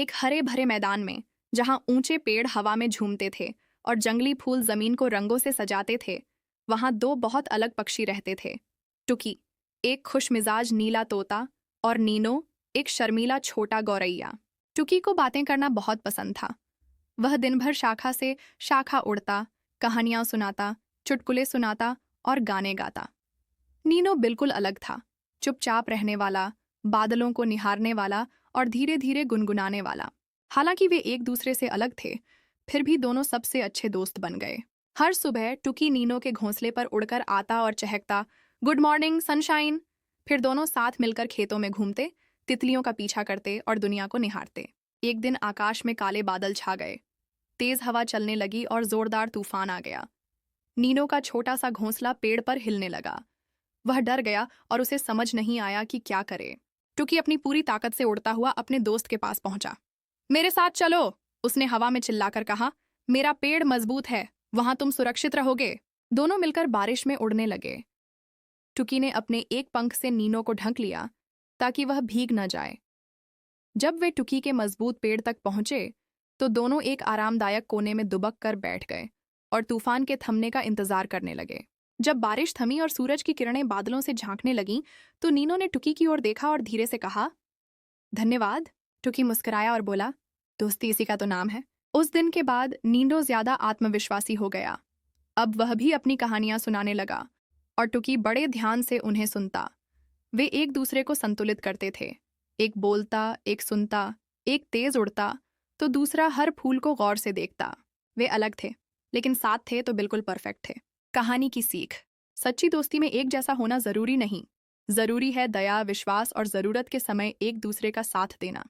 एक हरे भरे मैदान में, जहां ऊंचे पेड़ हवा में झूमते थे और जंगली फूल जमीन को रंगों से सजाते थे, वहां दो बहुत अलग पक्षी रहते थे। टुकी, एक खुशमिजाज नीला तोता, और नीनो, एक शर्मीला छोटा गौरैया। टुकी को बातें करना बहुत पसंद था। वह दिन भर शाखा से शाखा उड़ता, कहानियां सुनाता, चुटकुले सुनाता और गाने गाता। नीनो बिल्कुल अलग था, चुपचाप रहने वाला, बादलों को निहारने वाला और धीरे धीरे गुनगुनाने वाला। हालांकि वे एक दूसरे से अलग थे, फिर भी दोनों सबसे अच्छे दोस्त बन गए। हर सुबह टुकी नीनो के घोंसले पर उड़कर आता और चहकता, गुड मॉर्निंग सनशाइन। फिर दोनों साथ मिलकर खेतों में घूमते, तितलियों का पीछा करते और दुनिया को निहारते। एक दिन आकाश में काले बादल छा गए, तेज हवा चलने लगी और जोरदार तूफान आ गया। नीनो का छोटा सा घोंसला पेड़ पर हिलने लगा। वह डर गया और उसे समझ नहीं आया कि क्या करे। टुकी अपनी पूरी ताकत से उड़ता हुआ अपने दोस्त के पास पहुंचा। मेरे साथ चलो, उसने हवा में चिल्लाकर कहा। मेरा पेड़ मजबूत है, वहां तुम सुरक्षित रहोगे। दोनों मिलकर बारिश में उड़ने लगे। टुकी ने अपने एक पंख से नीनो को ढक लिया ताकि वह भीग न जाए। जब वे टुकी के मजबूत पेड़ तक पहुंचे तो दोनों एक आरामदायक कोने में दुबक कर बैठ गए और तूफान के थमने का इंतजार करने लगे। जब बारिश थमी और सूरज की किरणें बादलों से झांकने लगीं, तो नीनो ने टुकी की ओर देखा और धीरे से कहा, धन्यवाद। टुकी मुस्कुराया और बोला, दोस्ती इसी का तो नाम है। उस दिन के बाद नीनो ज्यादा आत्मविश्वासी हो गया। अब वह भी अपनी कहानियां सुनाने लगा और टुकी बड़े ध्यान से उन्हें सुनता। वे एक दूसरे को संतुलित करते थे, एक बोलता, एक सुनता, एक तेज उड़ता तो दूसरा हर फूल को गौर से देखता। वे अलग थे, लेकिन साथ थे तो बिल्कुल परफेक्ट थे। कहानी की सीख, सच्ची दोस्ती में एक जैसा होना जरूरी नहीं। जरूरी है दया, विश्वास और जरूरत के समय एक दूसरे का साथ देना।